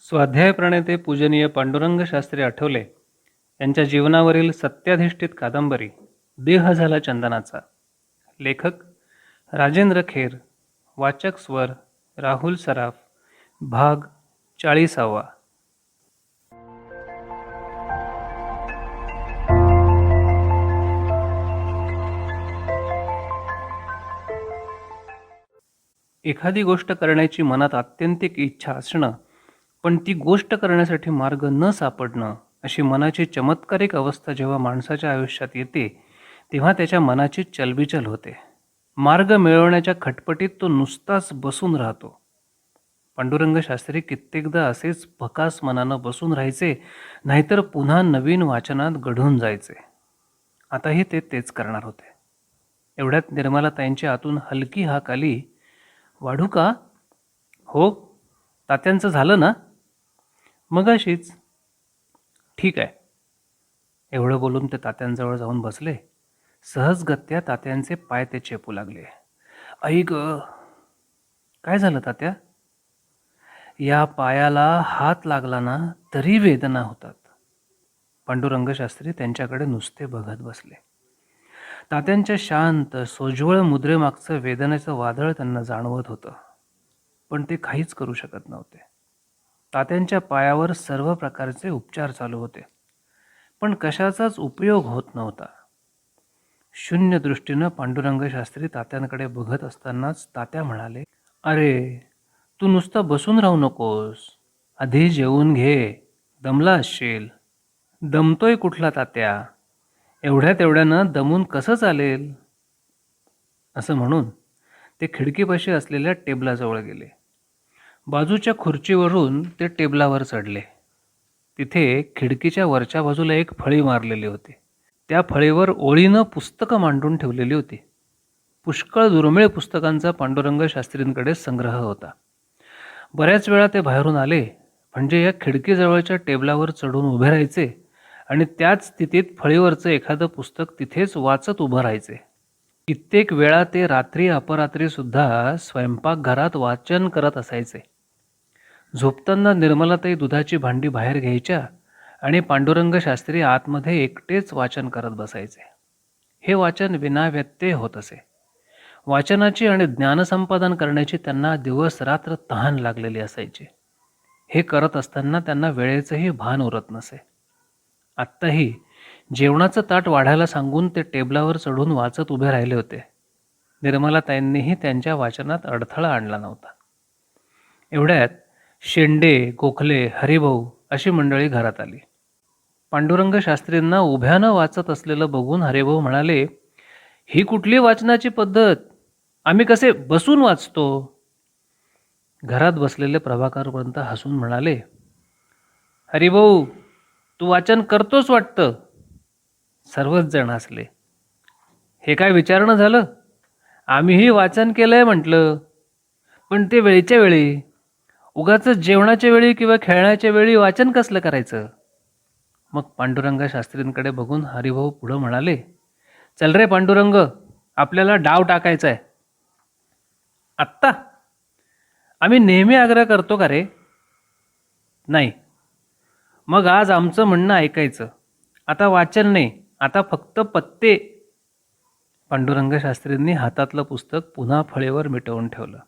स्वाध्याय प्रणेते पूजनीय पांडुरंग शास्त्री आठवले यांच्या जीवनावरील सत्याधिष्ठित कादंबरी देह झाला चंदनाचा. लेखक राजेंद्र खेर. वाचक स्वर राहुल सराफ. भाग 40. एखादी गोष्ट करण्याची मनात आत्यंतिक इच्छा असणं, पण ती गोष्ट करण्यासाठी मार्ग न सापडणं, अशी मनाची चमत्कारिक अवस्था जेव्हा माणसाच्या आयुष्यात येते तेव्हा त्याच्या मनाची चलबिचल होते. मार्ग मिळवण्याच्या खटपटीत तो नुसताच बसून राहतो. पांडुरंग शास्त्री कित्येकदा असेच भकास मनानं बसून राहायचे, नाहीतर पुन्हा नवीन वाचनात गढून जायचे. आताही ते तेच करणार होते. एवढ्यात निर्मलाताईंची आतून हलकी हाक आली, "वाढू का?" "हो." "तात्यांचं झालं ना?" "मगाशीच." "ठीक आहे." एवढं बोलून ते तात्यांजवळ जाऊन बसले. सहजगत्या तात्यांचे पाय ते चेपू लागले. "आई ग." "काय झालं तात्या?" "या पायाला हात लागला ना तरी वेदना होतात." पांडुरंग शास्त्री त्यांच्याकडे नुसते बघत बसले. तात्यांच्या शांत सोज्वळ मुद्रेमागचं वेदनेचं वादळ त्यांना जाणवत होतं, पण ते काहीच करू शकत नव्हते. तात्यांच्या पायावर सर्व प्रकारचे उपचार चालू होते, पण कशाचाच उपयोग होत नव्हता. शून्य दृष्टीनं पांडुरंग शास्त्री तात्यांकडे बघत असतानाच तात्या म्हणाले, "अरे, तू नुसता बसून राहू नकोस. आधी जेवून घे. दमला असशील." "दमतोय कुठला तात्या? एवढ्यानं दमून कसं चालेल?" असं म्हणून ते खिडकीपाशी असलेल्या टेबलाजवळ गेले. बाजूच्या खुर्चीवरून ते टेबलावर चढले. तिथे खिडकीच्या वरच्या बाजूला एक फळी मारलेली होती. त्या फळीवर ओळीनं पुस्तकं मांडून ठेवलेली होती. पुष्कळ दुर्मिळ पुस्तकांचा पांडुरंग शास्त्रींकडे संग्रह होता. बऱ्याच वेळा ते बाहेरून आले म्हणजे या खिडकीजवळच्या टेबलावर चढून उभे राहायचे आणि त्याच स्थितीत फळीवरचं एखादं पुस्तक तिथेच वाचत उभं राहायचे. कित्येक वेळा ते रात्री अपरात्री सुद्धा स्वयंपाकघरात वाचन करत असायचे. झोपताना निर्मलाताई दुधाची भांडी बाहेर घ्यायच्या आणि पांडुरंग शास्त्री आतमध्ये एकटेच वाचन करत बसायचे. हे वाचन विनाव्यत्यय होत असे. वाचनाची आणि ज्ञानसंपादन करण्याची त्यांना दिवस रात्र तहान लागलेली असायची. हे करत असताना त्यांना वेळेचंही भान उरत नसे. आत्ताही जेवणाचं ताट वाढायला सांगून ते टेबलावर चढून वाचत उभे राहिले होते. निर्मलाताईंनीही त्यांच्या वाचनात अडथळा आणला नव्हता. एवढ्यात शेंडे, गोखले, हरिभाऊ अशी मंडळी घरात आली. पांडुरंग शास्त्रींना उभ्यानं वाचत असलेलं बघून हरिभाऊ म्हणाले, "ही कुठली वाचनाची पद्धत? आम्ही कसे बसून वाचतो?" घरात बसलेले प्रभाकरपंत हसून म्हणाले, "हरिभाऊ, तू वाचन करतोस वाटतं." सर्वच जण हसले. "हे काय विचारणं झालं? आम्हीही वाचन केलंय म्हटलं, पण ते वेळच्या वेळी. उगाच जेवणाच्या वेळी किंवा खेळण्याच्या वेळी वाचन कसलं करायचं?" मग पांडुरंग शास्त्रींकडे बघून हरिभाऊ पुढं म्हणाले, "चल रे पांडुरंग, आपल्याला डाव टाकायचा आहे." "आत्ता? आम्ही नेहमी आग्रह करतो का रे?" "नाही." "मग आज आमचं म्हणणं ऐकायचं. आता वाचन नाही, आता फक्त पत्ते." पांडुरंग शास्त्रींनी हातातलं पुस्तक पुन्हा फळीवर मिटवून ठेवलं.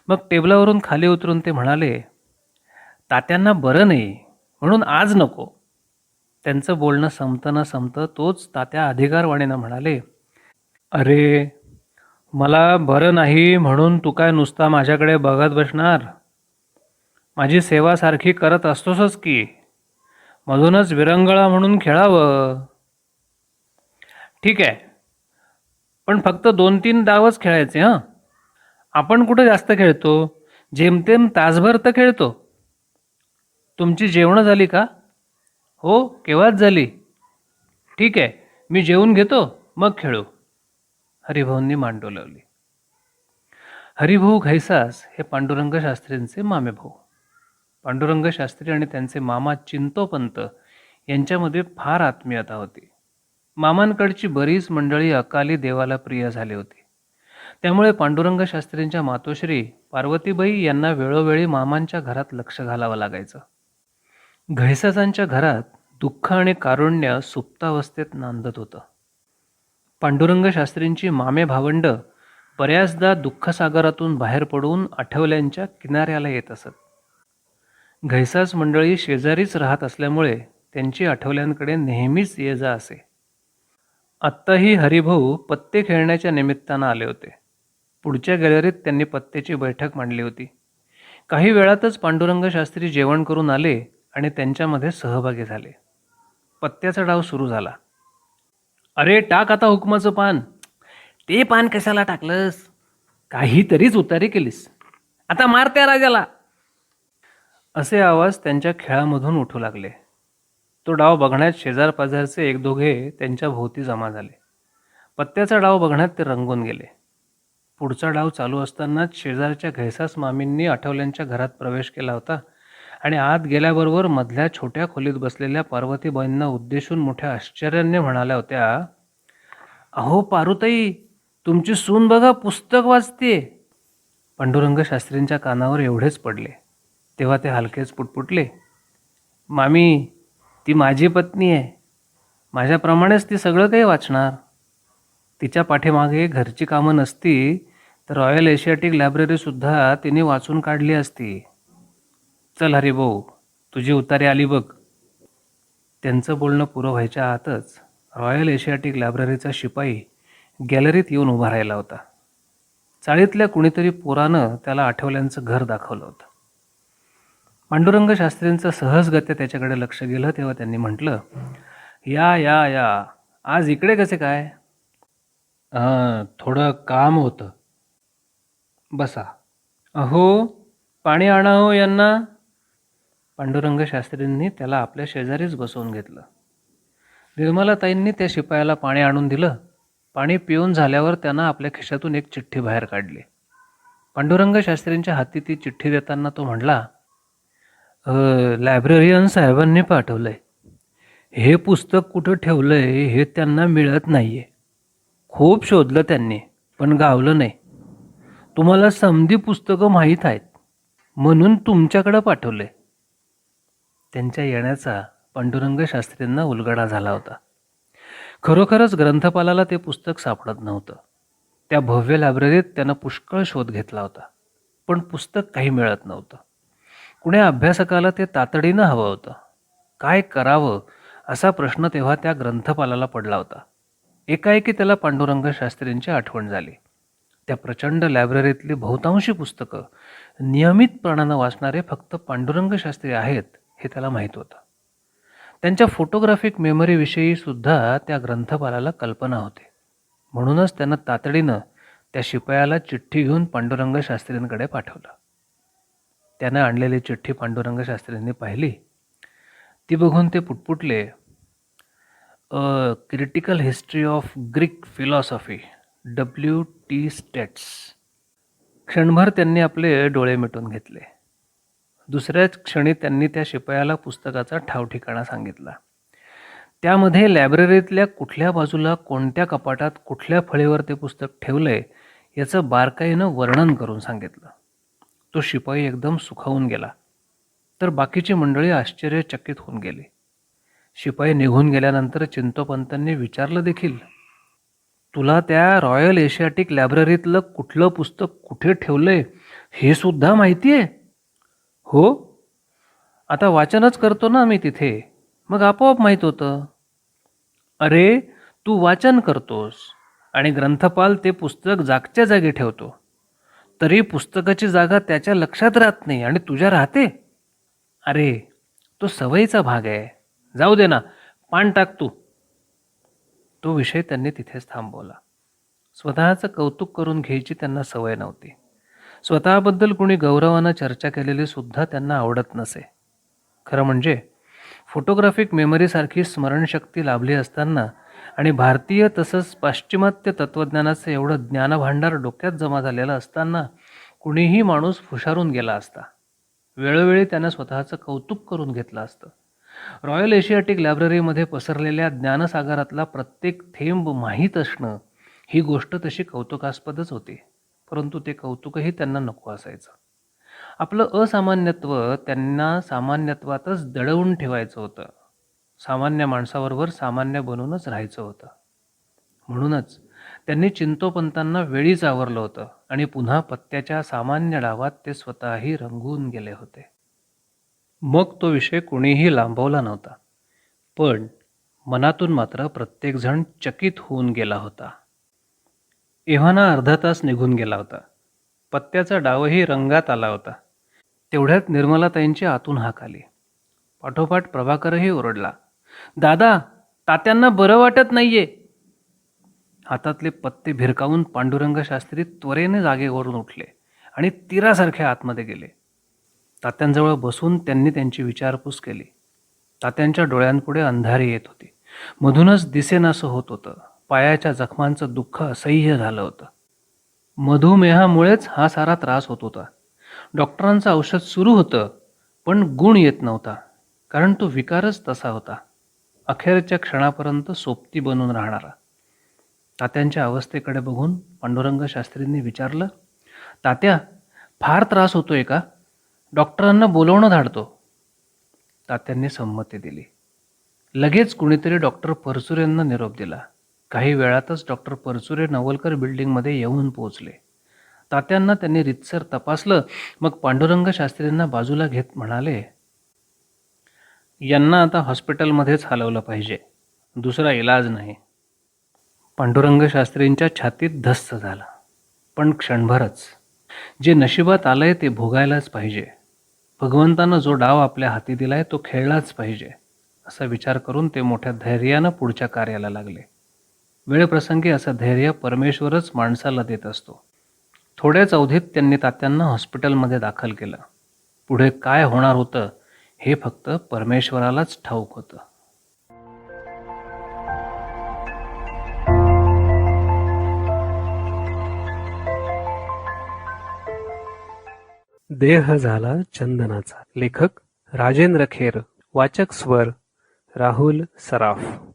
मग टेबलावरून खाली उतरून ते म्हणाले, "तात्यांना बरं नाही म्हणून आज नको." त्यांचं बोलणं संपतं न संपतं तोच तात्या अधिकारवाणीनं म्हणाले, "अरे, मला बरं नाही म्हणून तू काय नुसता माझ्याकडे बघत बसणार? माझी सेवा सारखी करत असतोसच की. मधूनच विरंगळा म्हणून खेळावं." "ठीक आहे, पण फक्त 2-3 डावच खेळायचे हं. आपण कुठं जास्त खेळतो? जेमतेम तासभर तर खेळतो." "तुमची जेवणं झाली का?" "हो, केव्हाच झाली." "ठीक आहे, मी जेवून घेतो, मग खेळू." हरिभाऊंनी मान डोलावली. हरिभाऊ घैसास हे पांडुरंग शास्त्रींचे मामेभाऊ. पांडुरंग शास्त्री आणि त्यांचे मामा चिंतोपंत यांच्यामध्ये फार आत्मीयता होती. मामांकडची बरीच मंडळी अकाली देवाला प्रिय झाली होती. त्यामुळे पांडुरंग शास्त्रींच्या मातोश्री पार्वतीबाई यांना वेळोवेळी मामांच्या घरात लक्ष घालावं लागायचं. घैसासांच्या घरात दुःख आणि कारुण्य सुप्तावस्थेत नांदत होतं. पांडुरंग शास्त्रींची मामे भावंड बऱ्याचदा दुःखसागरातून बाहेर पडून आठवल्यांच्या किनाऱ्याला येत असत. घैसास मंडळी शेजारीच राहत असल्यामुळे त्यांची आठवल्यांकडे नेहमीच ये जा असे. आत्ताही हरिभाऊ पत्ते खेळण्याच्या निमित्तानं आले होते. पुढच्या गॅलरीत त्यांनी पत्त्याची बैठक मांडली होती. काही वेळातच पांडुरंग शास्त्री जेवण करून आले आणि त्यांच्यामध्ये सहभागी झाले. पत्त्याचा डाव सुरू झाला. अरे टाक आता हुकमाचं पान. ते पान कशाला टाकलंस? काहीतरीच उतारी केलीस. आता मार त्या राजाला. असे आवाज त्यांच्या खेळामधून उठू लागले. तो डाव बघण्यात शेजार पाजारचे एक दोघे त्यांच्या भोवती जमा झाले. पत्त्याचा डाव बघण्यात ते रंगून गेले. पुढचा डाव चालू असतानाच शेजारच्या घैसास मामींनी आठवल्यांच्या घरात प्रवेश केला होता आणि आत गेल्याबरोबर मधल्या छोट्या खोलीत बसलेल्या पार्वतीबाईंना उद्देशून मोठ्या आश्चर्याने म्हणाल्या होत्या, अहो पारुताई, तुमची सून बघा पुस्तक वाचते. पांडुरंग शास्त्रींच्या कानावर एवढेच पडले तेव्हा ते हलकेच पुटपुटले, मामी, ती माझी पत्नी आहे. माझ्याप्रमाणेच ती सगळं काही वाचणार. तिच्या पाठीमागे घरची कामं नसती तर रॉयल एशियाटिक लायब्ररीसुद्धा तिने वाचून काढली असती. चल हरिभाऊ, तुझी उतारी आली बघ. त्यांचं बोलणं पुरं व्हायच्या आतच रॉयल एशियाटिक लायब्ररीचा शिपाई गॅलरीत येऊन उभा राहिला होता. चाळीतल्या कुणीतरी पोरानं त्याला आठवल्यांचं घर दाखवलं होतं. पांडुरंग शास्त्रींचं सहजगत्या त्याच्याकडे लक्ष गेलं तेव्हा त्यांनी म्हटलं, या या या, आज इकडे कसे काय? थोडं काम होतं. बसा. अहो, पाणी आणा हो यांना. पांडुरंग शास्त्रींनी त्याला आपल्या शेजारीच बसवून घेतलं. निर्मलाताईंनी त्या शिपायाला पाणी आणून दिलं. पाणी पिऊन झाल्यावर त्यानं आपल्या खिशातून एक चिठ्ठी बाहेर काढली. पांडुरंग शास्त्रींच्या हाती ती चिठ्ठी देताना तो म्हणला, लायब्ररियन साहेबांनी पाठवलंय. हे पुस्तक कुठं ठेवलंय हे त्यांना मिळत नाहीये. खूप शोधलं त्यांनी पण गावलं नाही. तुम्हाला समधी पुस्तकं माहीत आहेत म्हणून तुमच्याकडं पाठवलंय. त्यांच्या येण्याचा पांडुरंग शास्त्रींना उलगडा झाला होता. खरोखरच ग्रंथपालाला ते पुस्तक सापडत नव्हतं. त्या भव्य लायब्ररीत त्यानं पुष्कळ शोध घेतला होता पण पुस्तक काही मिळत नव्हतं. कुण्या अभ्यासकाला ते तातडीनं हवं होतं. काय करावं असा प्रश्न तेव्हा त्या ग्रंथपालाला पडला होता. एकाएकी त्याला पांडुरंग शास्त्रींची आठवण झाली. त्या प्रचंड लायब्ररीतली बहुतांशी पुस्तकं नियमितपणानं वाचणारे फक्त पांडुरंग शास्त्री आहेत हे त्याला माहीत होतं. त्यांच्या फोटोग्राफिक मेमरीविषयी सुद्धा त्या ग्रंथपालाला कल्पना होती. म्हणूनच त्यानं तातडीनं त्या शिपायाला चिठ्ठी घेऊन पांडुरंग शास्त्रींकडे पाठवलं. त्यानं आणलेली चिठ्ठी पांडुरंग शास्त्रींनी पाहिली. ती बघून ते पुटपुटले, critical history of Greek philosophy, W.T. Stace. क्षणभर त्यांनी आपले डोळे मिटून घेतले. दुसऱ्याच क्षणी त्यांनी त्या शिपायाला पुस्तकाचा ठावठिकाणा सांगितला. त्यामध्ये लायब्ररीतल्या कुठल्या बाजूला कोणत्या कपाटात कुठल्या फळीवर ते पुस्तक ठेवलंय याचं बारकाईनं वर्णन करून सांगितलं. तो शिपाई एकदम सुखावून गेला तर बाकीची मंडळी आश्चर्यचकित होऊन गेली. शिपाई निघून गेल्यानंतर चिंतोपंतांनी विचारलं देखील, तुला त्या रॉयल एशियाटिक लायब्ररीतलं कुठलं पुस्तक कुठे ठेवलंय हे सुद्धा माहिती आहे? हो, आता वाचनच करतो ना मी तिथे, मग आपोआप माहीत होतं. अरे, तू वाचन करतोस आणि ग्रंथपाल ते पुस्तक जागच्या जागी ठेवतो, तरी पुस्तकाची जागा त्याच्या लक्षात राहत नाही आणि तुझ्या राहते. अरे, तो सवयीचा भाग आहे. जाऊ दे ना, पान टाक तू. तो विषय त्यांनी तिथेच थांबवला. स्वतःचं कौतुक करून घ्यायची त्यांना सवय नव्हती. स्वतःबद्दल कुणी गौरवानं चर्चा केलेली सुद्धा त्यांना आवडत नसे. खरं म्हणजे फोटोग्राफिक मेमरीसारखी स्मरणशक्ती लाभली असताना आणि भारतीय तसंच पाश्चिमात्य तत्त्वज्ञानाचं एवढं ज्ञानभांडार डोक्यात जमा झालेलं असताना कुणीही माणूस हुशारून गेला असता. वेळोवेळी त्यानं स्वतःचं कौतुक करून घेतलं असतं. रॉयल एशियाटिक लायब्ररीमध्ये पसरलेल्या ज्ञानसागरातला प्रत्येक थेंब माहीत असणं ही गोष्ट तशी कौतुकास्पदच होती. परंतु ते कौतुकही त्यांना नको असायचं. आपलं असामान्यत्व त्यांना सामान्यत्वातच दडवून ठेवायचं होतं. सामान्य माणसाबरोबर सामान्य बनूनच राहायचं होतं. म्हणूनच त्यांनी चिंतोपंतांना वेळीच आवरलं होतं आणि पुन्हा पत्त्याच्या सामान्य डावात ते स्वतःही रंगून गेले होते. मग तो विषय कोणीही लांबवला नव्हता, पण मनातून मात्र प्रत्येकजण चकित होऊन गेला होता. एव्हाना अर्धा तास निघून गेला होता. पत्त्याचा डावही रंगात आला होता. तेवढ्यात निर्मलाताईंची आतून हाक आली. पाठोपाठ प्रभाकरही ओरडला, दादा, तात्यांना बरं वाटत नाहीये. हातातले पत्ते भिरकावून पांडुरंग शास्त्री त्वरेने जागेवरून उठले आणि तीरासारखे आतमध्ये गेले. तात्यांजवळ बसून त्यांनी त्यांची विचारपूस केली. तात्यांच्या डोळ्यांपुढे अंधारी येत होती. मधूनच दिसेनासं होत होतं. पायाच्या जखमांचं दुःख असह्य झालं होतं. मधुमेहामुळेच हा सारा त्रास होत होता. डॉक्टरांचं औषध सुरू होतं, पण गुण येत नव्हता, कारण तो विकारच तसा होता, अखेरच्या क्षणापर्यंत सोबती बनून राहणारा. तात्यांच्या अवस्थेकडे बघून पांडुरंग शास्त्रींनी विचारलं, तात्या, फार त्रास होतोय का? डॉक्टरांना बोलवणं धाडतो. तात्यांनी संमती दिली. लगेच कुणीतरी डॉक्टर परचुरेंना निरोप दिला. काही वेळातच डॉक्टर परचुरे नवलकर बिल्डिंगमध्ये येऊन पोहोचले. तात्यांना त्यांनी रीतसर तपासलं. मग पांडुरंग शास्त्रींना बाजूला घेत म्हणाले, यांना आता हॉस्पिटलमध्येच हलवलं पाहिजे, दुसरा इलाज नाही. पांडुरंग शास्त्रींच्या छातीत धस्स झालं, पण क्षणभरच. जे नशिबात आलंय ते भोगायलाच पाहिजे. भगवंतानं जो डाव आपल्या हाती दिलाय तो खेळलाच पाहिजे, असा विचार करून ते मोठ्या धैर्यानं पुढच्या कार्याला लागले. वेळप्रसंगी असं धैर्य परमेश्वरच माणसाला देत असतो. थोड्याच अवधीत त्यांनी तात्यांना हॉस्पिटलमध्ये दाखल केलं. पुढे काय होणार होतं हे फक्त परमेश्वरालाच ठाऊक होतं. देह झाला चंदनाचा. लेखक राजेंद्र खेर. वाचक स्वर राहुल सराफ.